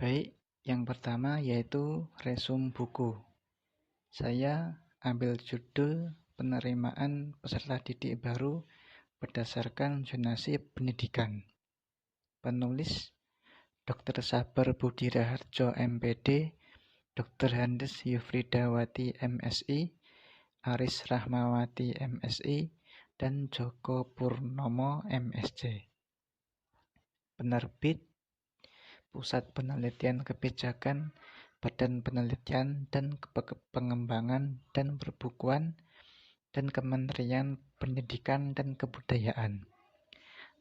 Baik, yang pertama yaitu resum buku. Saya ambil judul penerimaan peserta didik baru berdasarkan zonasi pendidikan. Penulis Dr. Sabar Budi Raharjo MPD, Dr. Handes Yufridawati MSI, Aris Rahmawati MSI, dan Joko Purnomo MSc. Penerbit Pusat Penelitian Kebijakan, Badan Penelitian dan Pengembangan dan Perbukuan, dan Kementerian Pendidikan dan Kebudayaan.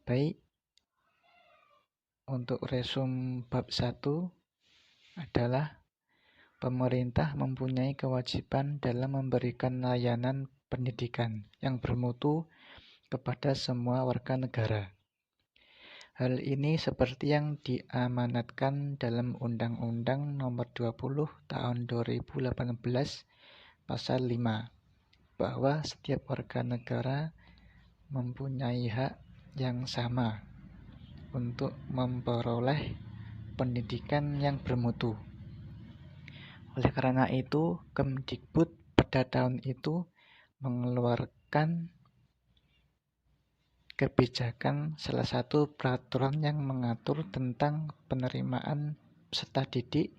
Baik, untuk resum bab 1 adalah pemerintah mempunyai kewajiban dalam memberikan layanan pendidikan yang bermutu kepada semua warga negara. Hal ini seperti yang diamanatkan dalam Undang-Undang Nomor 20 Tahun 2018 Pasal 5, bahwa setiap warga negara mempunyai hak yang sama untuk memperoleh pendidikan yang bermutu. Oleh karena itu, Kemdikbud pada tahun itu mengeluarkan kebijakan salah satu peraturan yang mengatur tentang penerimaan peserta didik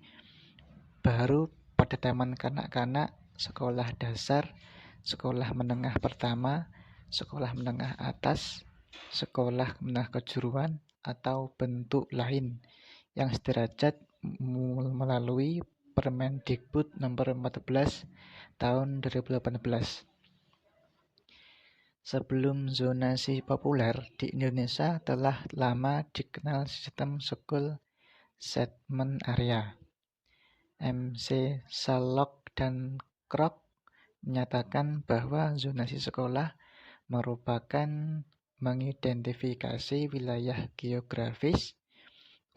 baru pada taman kanak-kanak, sekolah dasar, sekolah menengah pertama, sekolah menengah atas, sekolah menengah kejuruan, atau bentuk lain yang sederajat melalui Permendikbud Nomor 14 Tahun 2018. Sebelum zonasi populer di Indonesia telah lama dikenal sistem School Catchment Area. MC Salok dan Krok menyatakan bahwa zonasi sekolah merupakan mengidentifikasi wilayah geografis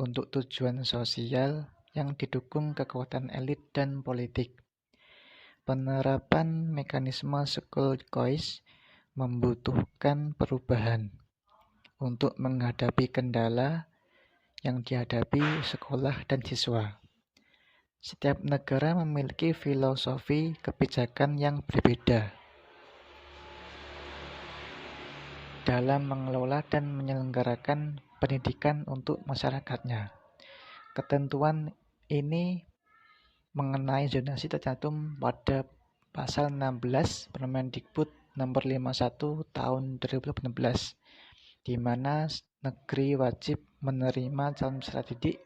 untuk tujuan sosial yang didukung kekuatan elit dan politik. Penerapan mekanisme school choice membutuhkan perubahan untuk menghadapi kendala yang dihadapi sekolah dan siswa. Setiap negara memiliki filosofi kebijakan yang berbeda dalam mengelola dan menyelenggarakan pendidikan untuk masyarakatnya. Ketentuan ini mengenai zonasi tercantum pada Pasal 16 Permendikbud Nomor 51 Tahun 2018, di mana negeri wajib menerima calon peserta didik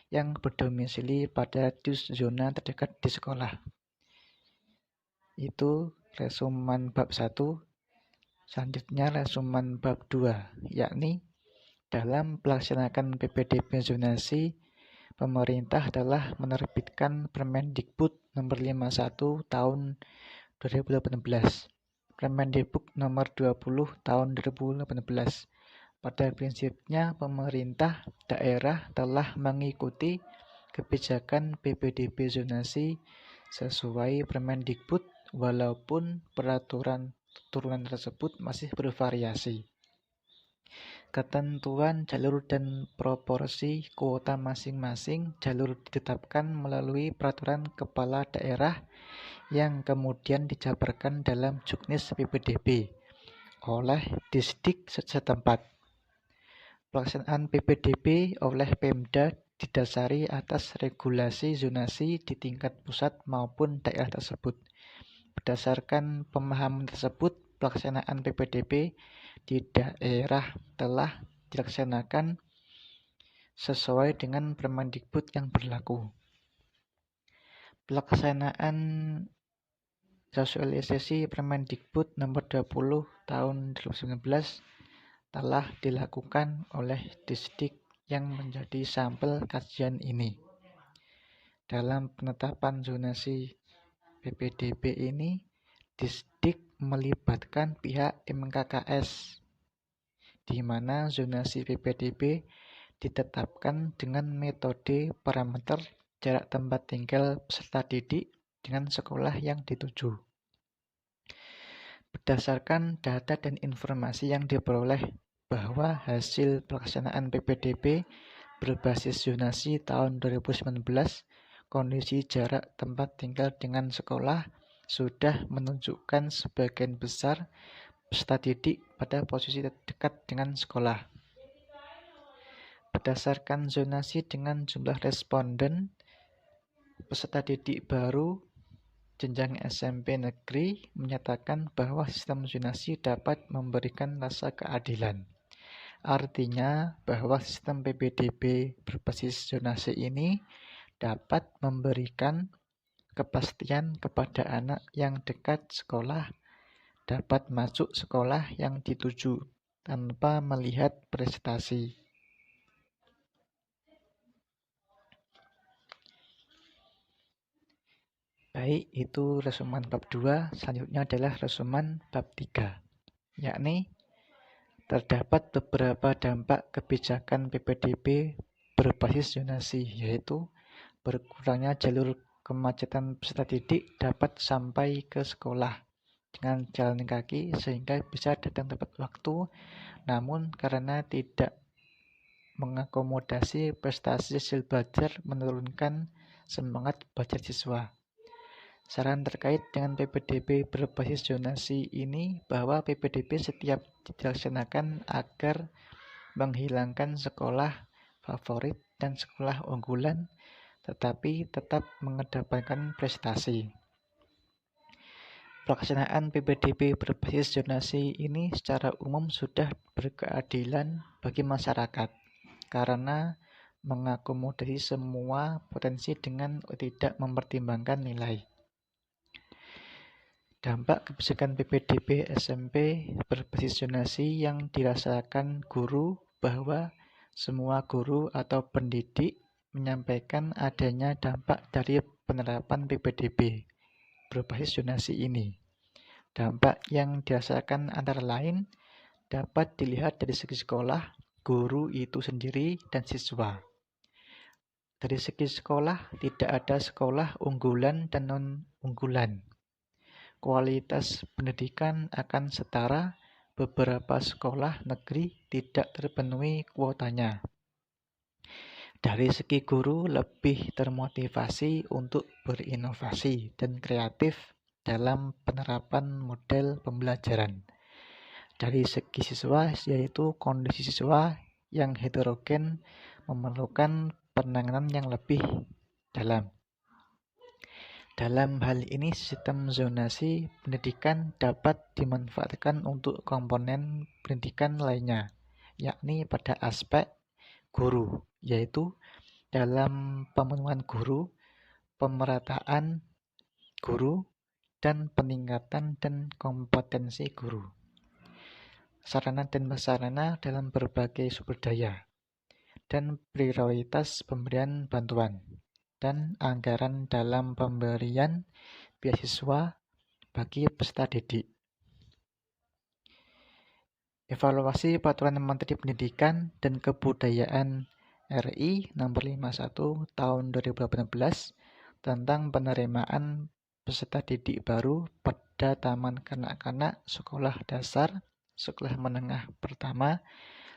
yang berdomisili pada radius zona terdekat di sekolah. Itu resuman bab 1. Selanjutnya resuman bab 2, yakni dalam melaksanakan PPDB zonasi, pemerintah telah menerbitkan Permendikbud Nomor 51 Tahun 2018, Permendikbud Nomor 20 Tahun 2018. Pada prinsipnya, pemerintah daerah telah mengikuti kebijakan PPDB zonasi sesuai Permendikbud, walaupun peraturan turunan tersebut masih bervariasi. Ketentuan jalur dan proporsi kuota masing-masing jalur ditetapkan melalui peraturan kepala daerah yang kemudian dijabarkan dalam Juknis PPDB oleh Disdik setempat. Pelaksanaan PPDB oleh Pemda didasari atas regulasi zonasi di tingkat pusat maupun daerah tersebut. Berdasarkan pemahaman tersebut, pelaksanaan PPDB di daerah telah dilaksanakan sesuai dengan Permendikbud yang berlaku. Pelaksanaan sosialisasi Permendikbud Nomor 20 Tahun 2019 telah dilakukan oleh Disdik yang menjadi sampel kajian ini. Dalam penetapan zonasi PPDB ini, Disdik melibatkan pihak MKKS, di mana zonasi PPDB ditetapkan dengan metode parameter jarak tempat tinggal peserta didik dengan sekolah yang dituju. Berdasarkan data dan informasi yang diperoleh bahwa hasil pelaksanaan PPDB berbasis zonasi tahun 2019, kondisi jarak tempat tinggal dengan sekolah sudah menunjukkan sebagian besar peserta didik pada posisi dekat dengan sekolah. Berdasarkan zonasi dengan jumlah responden, peserta didik baru jenjang SMP negeri menyatakan bahwa sistem zonasi dapat memberikan rasa keadilan. Artinya bahwa sistem PPDB berbasis zonasi ini dapat memberikan kepastian kepada anak yang dekat sekolah dapat masuk sekolah yang dituju tanpa melihat prestasi. Baik, itu resumen bab 2, selanjutnya adalah resumen bab 3, yakni terdapat beberapa dampak kebijakan PPDB berbasis zonasi, yaitu berkurangnya jalur kemacetan peserta didik dapat sampai ke sekolah dengan jalan kaki sehingga bisa datang tepat waktu, namun karena tidak mengakomodasi prestasi hasil belajar menurunkan semangat belajar siswa. Saran terkait dengan PPDB berbasis zonasi ini bahwa PPDB setiap dilaksanakan agar menghilangkan sekolah favorit dan sekolah unggulan, tetapi tetap mengedepankan prestasi. Pelaksanaan PPDB berbasis zonasi ini secara umum sudah berkeadilan bagi masyarakat karena mengakomodasi semua potensi dengan tidak mempertimbangkan nilai. Dampak kebijakan PPDB SMP berbasis zonasi yang dirasakan guru bahwa semua guru atau pendidik menyampaikan adanya dampak dari penerapan PPDB berbasis zonasi ini. Dampak yang dirasakan antara lain dapat dilihat dari segi sekolah, guru itu sendiri, dan siswa. Dari segi sekolah, tidak ada sekolah unggulan dan non-unggulan. Kualitas pendidikan akan setara, beberapa sekolah negeri tidak terpenuhi kuotanya. Dari segi guru lebih termotivasi untuk berinovasi dan kreatif dalam penerapan model pembelajaran. Dari segi siswa, yaitu kondisi siswa yang heterogen memerlukan penanganan yang lebih dalam. Dalam hal ini, sistem zonasi pendidikan dapat dimanfaatkan untuk komponen pendidikan lainnya, yakni pada aspek guru, yaitu dalam pemenuhan guru, pemerataan guru, dan peningkatan dan kompetensi guru. Sarana dan prasarana dalam berbagai sumber daya, dan prioritas pemberian bantuan, dan anggaran dalam pemberian beasiswa bagi peserta didik. Evaluasi Peraturan Menteri Pendidikan dan Kebudayaan RI Nomor 51 Tahun 2018 tentang penerimaan peserta didik baru pada Taman Kanak-kanak Sekolah Dasar, Sekolah Menengah Pertama,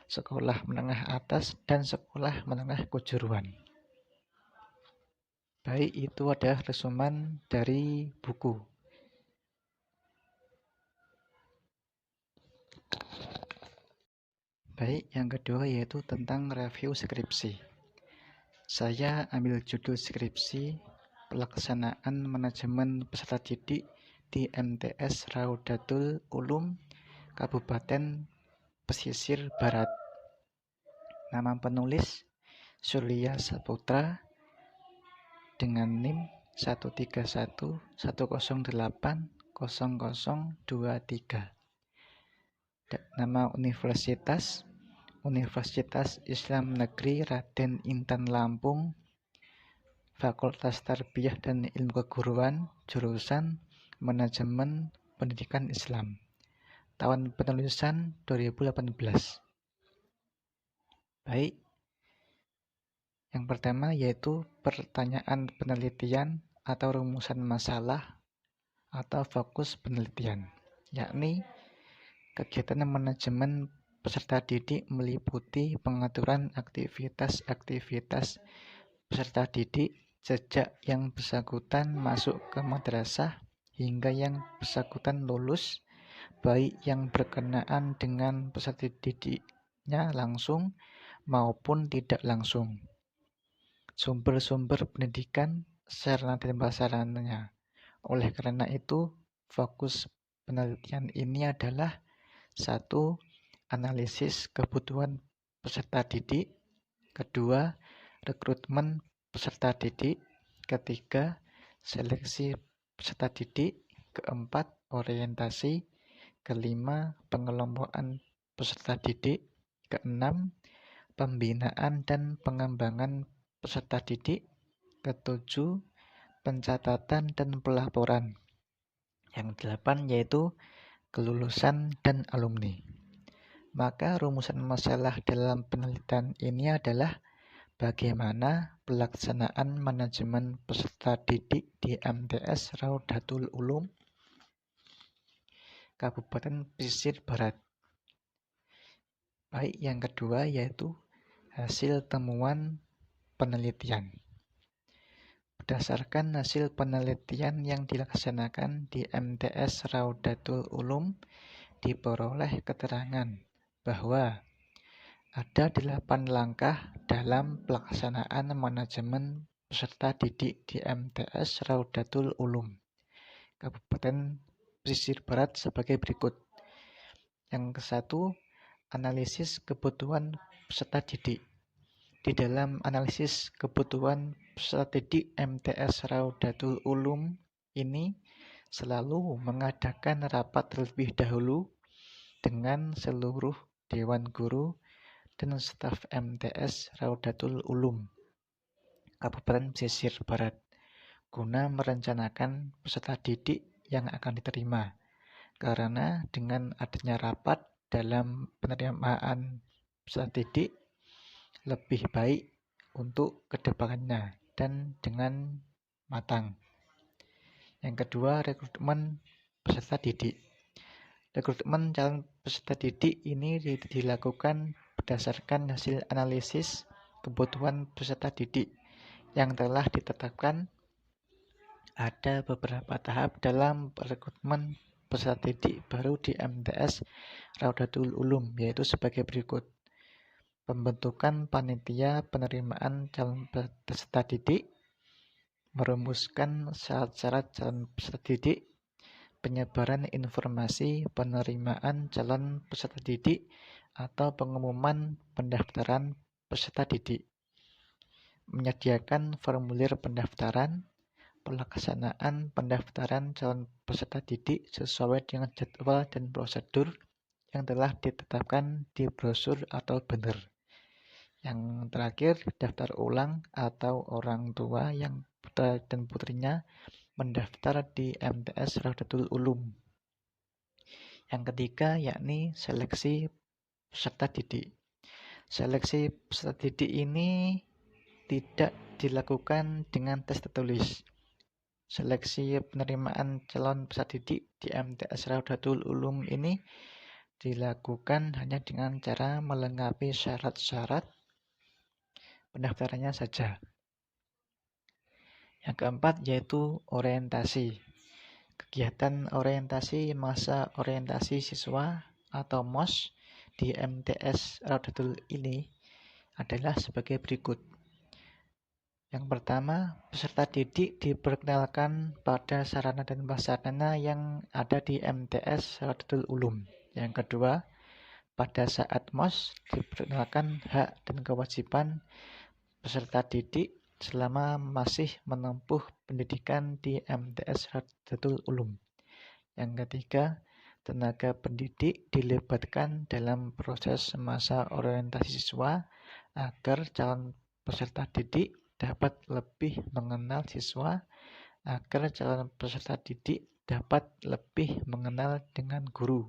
Sekolah Menengah Atas, dan Sekolah Menengah Kejuruan. Baik, itu adalah resumen dari buku. Baik, yang kedua yaitu tentang review skripsi. Saya ambil judul skripsi Pelaksanaan Manajemen Peserta Didik di MTS Raudatul Ulum, Kabupaten Pesisir Barat. Nama penulis Surya Saputra dengan NIM 13110800023. Nama universitas Universitas Islam Negeri Raden Intan Lampung, Fakultas Tarbiyah dan Ilmu Keguruan, jurusan Manajemen Pendidikan Islam. Tahun penulisan 2018. Baik. Yang pertama yaitu pertanyaan penelitian atau rumusan masalah atau fokus penelitian, yakni kegiatan manajemen peserta didik meliputi pengaturan aktivitas-aktivitas peserta didik sejak yang bersangkutan masuk ke madrasah hingga yang bersangkutan lulus, baik yang berkenaan dengan peserta didiknya langsung maupun tidak langsung. Sumber-sumber pendidikan, sarana dan prasarananya. Oleh karena itu, fokus penelitian ini adalah 1. Analisis kebutuhan peserta didik. 2. Rekrutmen peserta didik. 3. Seleksi peserta didik. 4. Orientasi. 5. Pengelompokan peserta didik. 6. Pembinaan dan pengembangan peserta didik. 7. Pencatatan dan pelaporan. Yang 8 yaitu kelulusan dan alumni. Maka rumusan masalah dalam penelitian ini adalah bagaimana pelaksanaan manajemen peserta didik di MTS Raudatul Ulum Kabupaten Pesisir Barat. Baik, yang kedua yaitu hasil temuan penelitian. Berdasarkan hasil penelitian yang dilaksanakan di MTS Raudatul Ulum, diperoleh keterangan bahwa ada 8 langkah dalam pelaksanaan manajemen peserta didik di MTS Raudatul Ulum Kabupaten Pesisir Barat sebagai berikut. Yang ke-1, analisis kebutuhan peserta didik. Di dalam analisis kebutuhan peserta didik MTS Raudatul Ulum ini selalu mengadakan rapat terlebih dahulu dengan seluruh Dewan Guru dan staf MTS Raudatul Ulum Kabupaten Pesisir Barat guna merencanakan peserta didik yang akan diterima. Karena dengan adanya rapat dalam penerimaan peserta didik lebih baik untuk kedepannya dan dengan matang. Yang kedua, rekrutmen peserta didik. Rekrutmen calon peserta didik ini dilakukan berdasarkan hasil analisis kebutuhan peserta didik yang telah ditetapkan. Ada beberapa tahap dalam rekrutmen peserta didik baru di MTS Raudatul Ulum, yaitu sebagai berikut. Pembentukan panitia penerimaan calon peserta didik, merumuskan syarat-syarat calon peserta didik, penyebaran informasi penerimaan calon peserta didik atau pengumuman pendaftaran peserta didik, menyediakan formulir pendaftaran, pelaksanaan pendaftaran calon peserta didik sesuai dengan jadwal dan prosedur yang telah ditetapkan di brosur atau banner. Yang terakhir, daftar ulang atau orang tua yang putra dan putrinya mendaftar di MTS Raudatul Ulum. Yang ketiga yakni seleksi peserta didik. Seleksi peserta didik ini tidak dilakukan dengan tes tertulis. Seleksi penerimaan calon peserta didik di MTS Raudatul Ulum ini dilakukan hanya dengan cara melengkapi syarat-syarat pendaftarannya saja. Yang keempat yaitu orientasi. Kegiatan orientasi masa orientasi siswa atau MOS di MTS Raudatul ini adalah sebagai berikut. Yang pertama, peserta didik diperkenalkan pada sarana dan prasarana yang ada di MTS Raudatul Ulum. Yang kedua, pada saat MOS diperkenalkan hak dan kewajiban peserta didik selama masih menempuh pendidikan di MTS Raudatul Ulum. Yang ketiga, tenaga pendidik dilibatkan dalam proses masa orientasi siswa agar calon peserta didik dapat lebih mengenal siswa, agar calon peserta didik dapat lebih mengenal dengan guru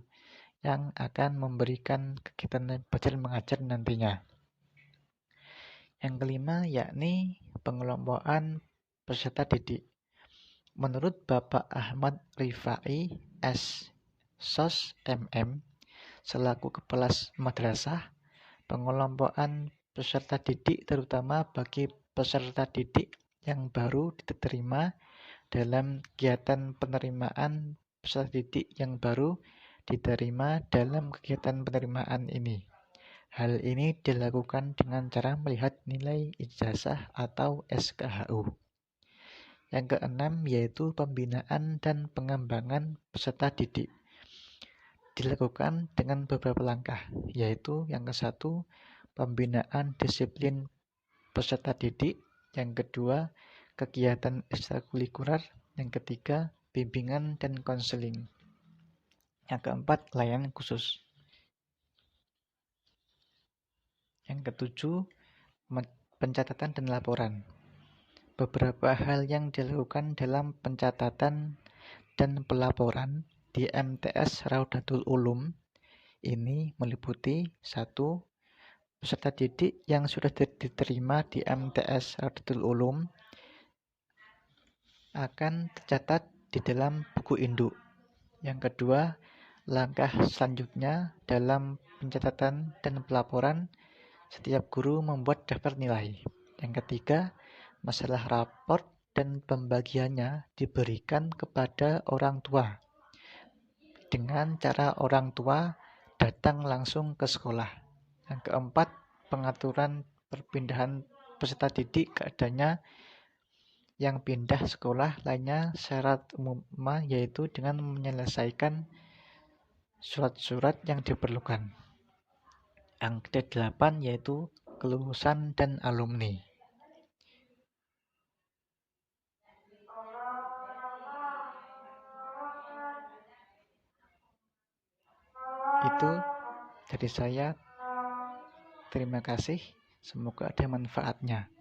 yang akan memberikan kegiatan belajar mengajar nantinya. Yang kelima yakni pengelompokan peserta didik. Menurut Bapak Ahmad Rifai, S. Sos MM, selaku kepala madrasah, pengelompokan peserta didik terutama bagi peserta didik yang baru diterima dalam kegiatan penerimaan peserta didik yang baru diterima dalam kegiatan penerimaan ini. Hal ini dilakukan dengan cara melihat nilai ijazah atau SKHU. Yang keenam yaitu pembinaan dan pengembangan peserta didik. Dilakukan dengan beberapa langkah, yaitu yang ke-1, pembinaan disiplin peserta didik, yang kedua, kegiatan ekstrakurikuler, yang ketiga, bimbingan dan konseling. Yang keempat, layanan khusus. Yang ketujuh, pencatatan dan laporan. Beberapa hal yang dilakukan dalam pencatatan dan pelaporan di MTS Raudatul Ulum ini meliputi 1. Peserta didik yang sudah diterima di MTS Raudatul Ulum akan tercatat di dalam buku induk. Yang kedua, langkah selanjutnya dalam pencatatan dan pelaporan, setiap guru membuat daftar nilai. Yang ketiga, masalah raport dan pembagiannya diberikan kepada orang tua dengan cara orang tua datang langsung ke sekolah. Yang keempat, pengaturan perpindahan peserta didik keadaannya yang pindah sekolah lainnya syarat umumnya yaitu dengan menyelesaikan surat-surat yang diperlukan. Yang ke-8 yaitu kelulusan dan alumni. Itu dari saya. Terima kasih. Semoga ada manfaatnya.